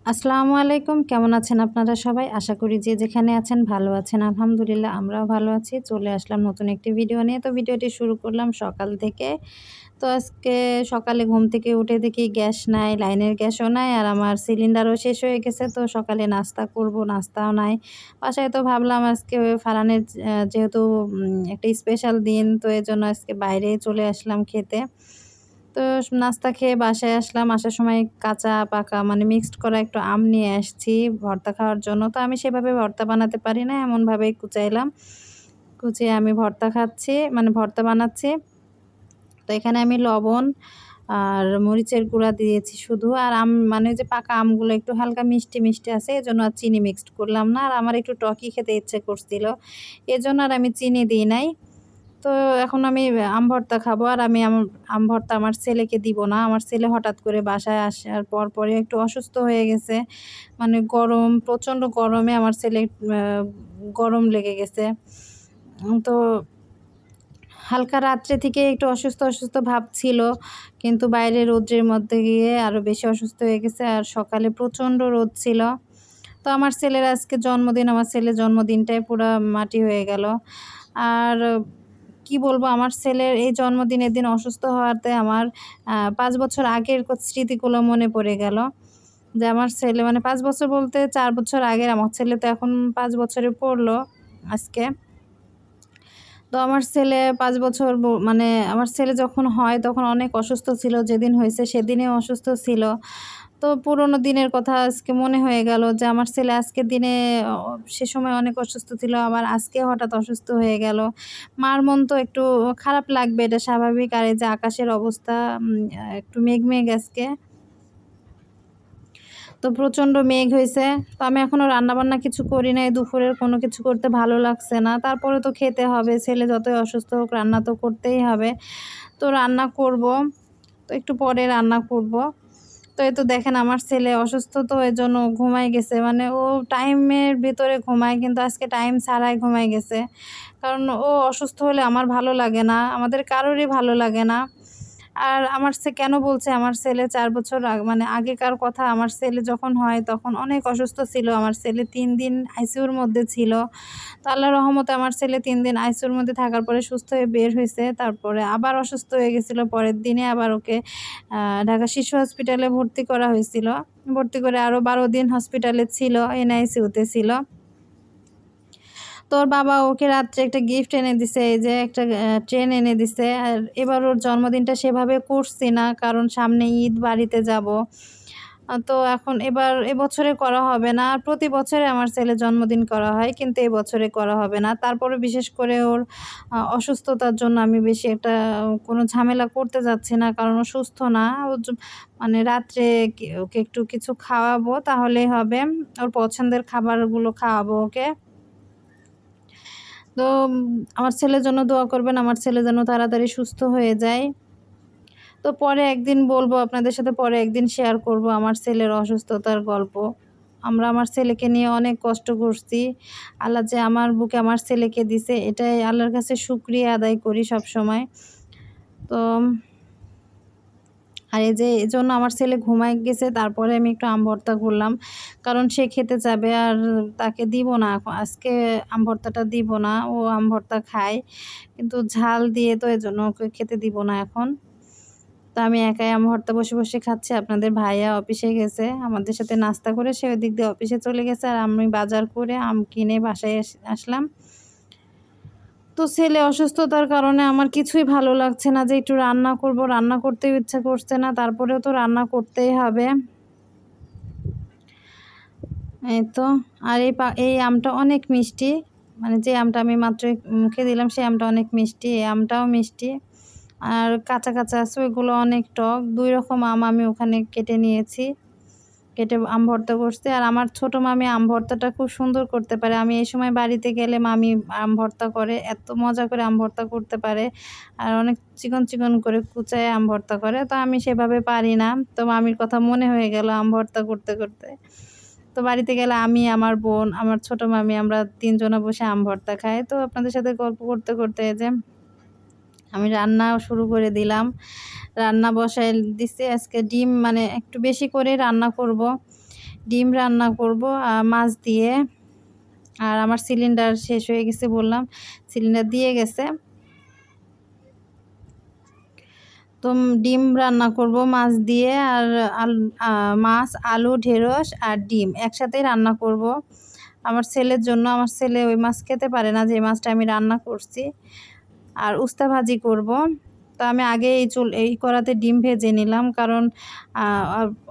আসসালামু আলাইকুম। কেমন আছেন আপনারা সবাই? আশা করি যে যেখানে আছেন ভালো আছেন। আলহামদুলিল্লাহ আমরাও ভালো আছি। চলে আসলাম নতুন একটি ভিডিও নিয়ে। তো ভিডিওটি শুরু করলাম সকাল থেকে। তো আজকে সকালে ঘুম থেকে উঠে দেখি গ্যাস নাই, লাইনের গ্যাসও নাই আর আমার সিলিন্ডারও শেষ হয়ে গেছে। তো সকালে নাস্তা করব, নাস্তাও নাই। বাসায় তো ভাবলাম আজকে ফারহানের যেহেতু একটা স্পেশাল দিন তো এজন্য আজকে বাইরে চলে আসলাম খেতে। তো নাস্তা খেয়ে বাসায় আসলাম। আসার সময় কাঁচা পাকা মানে মিক্সড করা একটু আম নিয়ে আসছি ভর্তা খাওয়ার জন্য। তো আমি সেভাবে ভর্তা বানাতে পারি না। এমনভাবেই কুচাইলাম। কুচিয়ে আমি ভর্তা খাচ্ছি মানে ভর্তা বানাচ্ছি। তো এখানে আমি লবণ আর মরিচের গুঁড়া দিয়েছি শুধু। আর মানে যে পাকা আমগুলো একটু হালকা মিষ্টি, মিষ্টি আছে এজন্য আর চিনি মিক্সড করলাম না। আর আমার একটু টকি খেতে ইচ্ছে করছিল। এজন্য আর আমি চিনি দিই নাই। তো এখন আমি আম ভর্তা খাবো আর আমি আম ভর্তা আমার ছেলেকে দিব না। আমার ছেলে হঠাৎ করে বাসায় আসার পরই একটু অসুস্থ হয়ে গেছে। মানে গরম, প্রচণ্ড গরমে আমার ছেলে গরম লেগে গেছে। তো হালকা রাত্রে থেকে একটু অসুস্থ, অসুস্থ ভাব ছিল। কিন্তু বাইরে রৌদ্রের মধ্যে গিয়ে আরো বেশি অসুস্থ হয়ে গেছে। আর সকালে প্রচণ্ড রোদ ছিল। তো আমার ছেলের আজকে জন্মদিন। আমার ছেলের জন্মদিনটাই পুরা মাটি হয়ে গেল। আর কি বলবো আমার ছেলের এই জন্মদিনের দিন অসুস্থ হওয়াতে আমার ৫ বছর আগের স্মৃতিগুলো মনে পড়ে গেল। যে আমার ছেলে মানে ৫ বছর বলতে ৪ বছর আগের আমার ছেলে তো এখন ৫ বছরে পড়লো আজকে। তো আমার ছেলে ৫ বছর মানে আমার ছেলে যখন হয় তখন অনেক অসুস্থ ছিল। যেদিন হইছে সেদিনেও অসুস্থ ছিল। তো পুরোনো দিনের কথা আজকে মনে হয়ে গেল যে আমার ছেলে আজকের দিনে সে সময় অনেক অসুস্থ ছিল, আবার আজকে হঠাৎ অসুস্থ হয়ে গেল। মার মন তো একটু খারাপ লাগবে, এটা স্বাভাবিক। আর এই যে আকাশের অবস্থা একটু মেঘ, মেঘ আজকে। তো প্রচণ্ড মেঘ হইছে। তো আমি এখনো রান্নাবান্না কিছু করি নাই। দুপুরের কোনো কিছু করতে ভালো লাগছে না। তারপরে তো খেতে হবে। ছেলে যতই অসুস্থ হোক রান্না তো করতেই হবে। তো রান্না করব। তো একটু পরে রান্না করব। তো এই তো দেখেন আমার ছেলে অসুস্থ তো এজন্য ঘুমায় গেছে। মানে ও টাইমের ভেতরে ঘুমায় কিন্তু আজকে টাইম ছাড়াই ঘুমায় গেছে। কারণ ও অসুস্থ হলে আমার ভালো লাগে না। আমাদের কারোরই ভালো লাগে না। আর আমার কেন বলছে আমার ছেলে ৪ বছর মানে আগেকার কথা, আমার ছেলে যখন হয় তখন অনেক অসুস্থ ছিল। আমার ছেলে ৩ দিন আইসিইউর মধ্যে ছিল। তো আল্লাহর রহমতে আমার ছেলে ৩ দিন আইসিইউর মধ্যে থাকার পরে সুস্থ হয়ে বের হইছে। তারপরে আবার অসুস্থ হয়ে গেছিল। পরের দিনে আবার ওকে ঢাকা শিশু হসপিটালে ভর্তি করা হয়েছিল। ভর্তি করে আরও ১২ দিন হসপিটালে ছিল, এনআইসিইউতে ছিল। তো ওর বাবা ওকে রাত্রে একটা গিফট এনে দিছে, এই যে একটা ট্রেন এনে দিছে। আর এবার ওর জন্মদিনটা সেভাবে করছি না, কারণ সামনে ঈদ, বাড়িতে যাব। তো এখন এবছরে করা হবে না। আর প্রতি বছরে আমার ছেলের জন্মদিন করা হয়, কিন্তু এবছরে করা হবে না। তারপরে বিশেষ করে ওর অসুস্থতার জন্য আমি বেশি একটা কোনো ঝামেলা করতে যাচ্ছি না, কারণ ও সুস্থ না। ও মানে রাত্রে ওকে একটু কিছু খাওয়াবো তাহলেই হবে। ওর পছন্দের খাবারগুলো খাওয়াবো ওকে। তো আমার ছেলের জন্য দোয়া করবেন। আমার ছেলে যেন তাড়াতাড়ি সুস্থ হয়ে যায়। তো পরে একদিন বলবো আপনাদের সাথে, পরে একদিন শেয়ার করব আমার ছেলের অসুস্থতার গল্প। আমার ছেলেকে নিয়ে অনেক কষ্ট করছি। আল্লাহ যে আমার বুকে আমার ছেলেকে দিছে এটাই আল্লাহর কাছে শুকরিয়া আদায় করি সবসময়। তো আর এই যে এজন্য আমার ছেলে ঘুমায় গেছে, তারপরে আমি একটু আম ভর্তা করলাম। কারণ সে খেতে চাবে আর তাকে দিব না আজকে আম ভর্তাটা দিব না। ও আম ভর্তা খায়। কিন্তু ঝাল দিয়ে তো এজন্য ওকে খেতে দিব না এখন। তো আমি একাই আম ভর্তা বসে, বসে খাচ্ছি। আপনাদের ভাইয়া অফিসে গেছে। আমাদের সাথে নাস্তা করে সে ওদিক দিয়ে অফিসে চলে গেছে। আর আমি বাজার করে আম কিনে বাসায় আসলাম। তো ছেলে অসুস্থতার কারণে আমার কিছুই ভালো লাগছে না যে একটু রান্না করব। রান্না করতেও ইচ্ছা করছে না। তারপরেও তো রান্না করতেই হবে। এই তো। আর এই আমটা অনেক মিষ্টি। মানে যে আমটা আমি মাত্রই মুখে দিলাম সেই আমটা অনেক মিষ্টি। এই আমটাও মিষ্টি। আর কাঁচা, কাঁচা আছে ওইগুলো অনেক টক। ২ রকম আম আমি ওখানে কেটে নিয়েছি। কেটে আম ভর্তা করছি। আর আমার ছোট মামি আম ভর্তাটা খুব সুন্দর করতে পারে। আমি এই সময় বাড়িতে গেলে মামি আম ভর্তা করে। এত মজা করে আম ভর্তা করতে পারে। আর অনেক চিকন, চিকন করে কুচায়ে আম ভর্তা করে। তো আমি সেভাবে পারি না। তো মামির কথা মনে হয়ে গেল আম ভর্তা করতে, করতে। তো বাড়িতে গেলে আমি, আমার বোন, আমার ছোট মামি আমরা ৩ জনে বসে আম ভর্তা খাই। তো আপনাদের সাথে গল্প করতে, করতে এই যে আমি রান্নাও শুরু করে দিলাম। রান্না বসায় দিছি। আজকে ডিম মানে একটু বেশি করে রান্না করব। ডিম রান্না করব মাছ দিয়ে। আর আমার সিলিন্ডার শেষ হয়ে গেছে বললাম, সিলিন্ডার দিয়ে গেছে। তো ডিম রান্না করব মাছ দিয়ে, আর মাছ, আলু, ঢেঁড়স আর ডিম একসাথেই রান্না করব আমার ছেলের জন্য। আমার ছেলে ওই মাছ খেতে পারে না, যে মাছটা আমি রান্না করছি। আর উস্তা ভাজি করব। তো আমি আগে এই কড়াতে ডিম ভেজে নিলাম, কারণ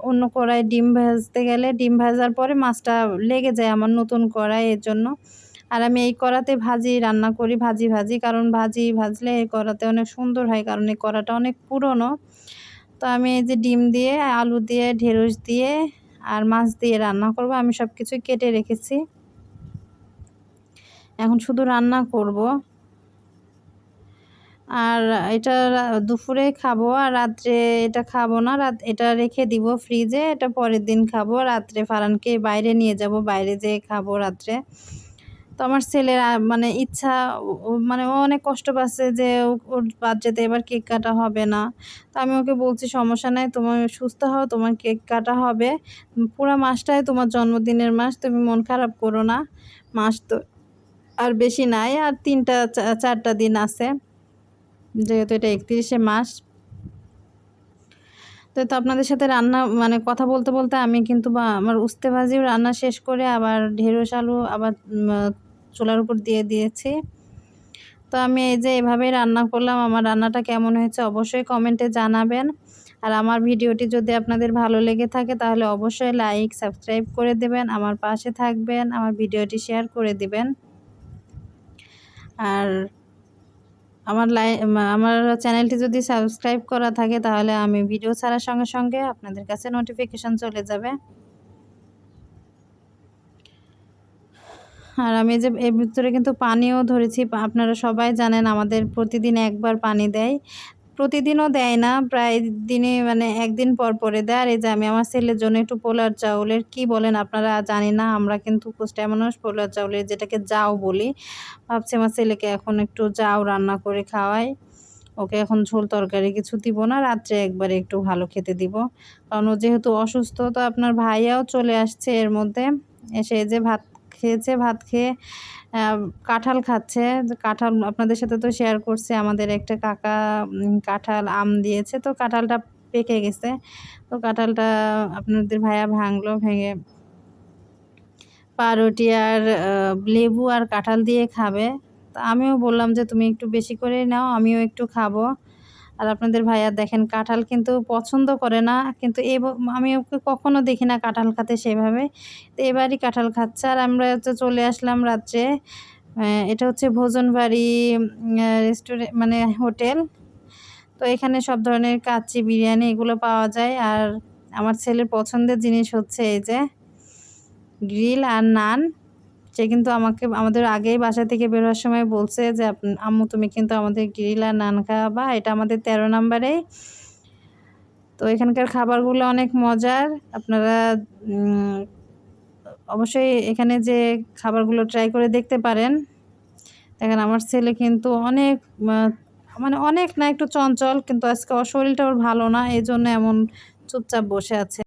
অন্য কড়াইয়ে ডিম ভাজতে গেলে ডিম ভাজার পরে মাছটা লেগে যায় আমার নতুন কড়াই, এর জন্য। আর আমি এই কড়াতে ভাজি রান্না করি, ভাজি, কারণ ভাজি ভাজলে এই কড়াতে অনেক সুন্দর হয়, কারণ এই কড়াটা অনেক পুরনো। তো আমি এই যে ডিম দিয়ে, আলু দিয়ে, ঢেঁড়স দিয়ে আর মাছ দিয়ে রান্না করব। আমি সব কিছুই কেটে রেখেছি, এখন শুধু রান্না করব। আর এটা দুপুরে খাবো, আর রাত্রে এটা খাবো না, এটা রেখে দিব ফ্রিজে, এটা পরের দিন খাবো। রাত্রে ফারহানকে বাইরে নিয়ে যাব, বাইরে যেয়ে খাবো রাত্রে। তো আমার ছেলের মানে ইচ্ছা, মানে ও অনেক কষ্ট পাচ্ছে যে ওর বার্থডেতে এবার কেক কাটা হবে না। তো আমি ওকে বলছি, সমস্যা নাই, তোমার সুস্থ হও, তোমার কেক কাটা হবে। পুরো মাসটাই তোমার জন্মদিনের মাস, তুমি মন খারাপ করো না। মাস তো আর বেশি নাই, আর 4টা দিন আছে, যেহেতু এটা 31শে মাস। তো আপনাদের সাথে রান্না মানে কথা বলতে বলতে আমি কিন্তু আমার উস্তে ভাজিও রান্না শেষ করে আবার ঢেঁড়স আলু আবার চুলার উপর দিয়ে দিয়েছি। তো আমি এই যে এভাবেই রান্না করলাম। আমার রান্নাটা কেমন হয়েছে অবশ্যই কমেন্টে জানাবেন। আর আমার ভিডিওটি যদি আপনাদের ভালো লেগে থাকে তাহলে অবশ্যই লাইক, সাবস্ক্রাইব করে দেবেন, আমার পাশে থাকবেন, আমার ভিডিওটি শেয়ার করে দিবেন। আর আমার চ্যানেলটি যদি সাবস্ক্রাইব করা থাকে তাহলে আমি ভিডিও ছাড়ার সঙ্গে সঙ্গে আপনাদের কাছে নোটিফিকেশন চলে যাবে। আর আমি যে এর ভিতরে কিন্তু পানিও ধরেছি, আপনারা সবাই জানেন আমাদের প্রতিদিন একবার পানি দেয়। প্রতিদিনও দেয় না, প্রায় দিনে মানে একদিন পর পরে দেয়। আর এই যে আমি আমার ছেলের জন্য একটু পোলার চাউলের, কি বলেন আপনারা জানি না, আমরা কিন্তু কুষ্টিয়া মানুষ, পোলার চাউলের যেটাকে জাউ বলি, ভাবছি আমার ছেলেকে এখন একটু জাউ রান্না করে খাওয়াই। ওকে এখন ঝোল তরকারি কিছু দিব না, রাত্রে একবারে একটু ভালো খেতে দিব, কারণ ও যেহেতু অসুস্থ। তো আপনার ভাইয়াও চলে আসছে এর মধ্যে, এসে যে ভাত খেয়েছে, ভাত খেয়ে কাঁঠাল খাচ্ছে। কাঁঠাল আপনাদের সাথে তো শেয়ার করছে, আমাদের একটা কাকা কাঁঠাল আম দিয়েছে, তো কাঁঠালটা পেকে গেছে। তো কাঁঠালটা আপনাদের ভাইয়া ভাঙলো, ভেঙে পাউরুটি আর লেবু আর কাঁঠাল দিয়ে খাবে। তো আমিও বললাম যে তুমি একটু বেশি করে নাও, আমিও একটু খাবো। আর আপনাদের ভাইয়া দেখেন কাঁঠাল কিন্তু পছন্দ করে না, কিন্তু আমি ওকে কখনো দেখি না কাঁঠাল খেতে সেভাবে। তো এবারই কাঁঠাল খাচ্ছে। আর আমরা হচ্ছে চলে আসলাম রাত্রে, এটা হচ্ছে ভোজন বাড়ি রেস্টুরেন্ট মানে হোটেল। তো এখানে সব ধরনের কাচ্চি, বিরিয়ানি এগুলো পাওয়া যায়। আর আমার ছেলের পছন্দের জিনিস হচ্ছে এই যে গ্রিল আর নান। সে কিন্তু আমাদের আগেই বাসা থেকে বের হওয়ার সময় বলছে যে আম্মু তুমি কিন্তু আমাদের গ্রিল আর নান খাওয়াবা, এটা আমাদের 13 নম্বরেই। তো এখানকার খাবারগুলো অনেক মজার, আপনারা অবশ্যই এখানে যে খাবারগুলো ট্রাই করে দেখতে পারেন। দেখেন আমার ছেলে কিন্তু অনেক মানে অনেক না, একটু চঞ্চল, কিন্তু আজকে ওর শরীরটা ওর ভালো না, এই জন্য এমন চুপচাপ বসে আছে।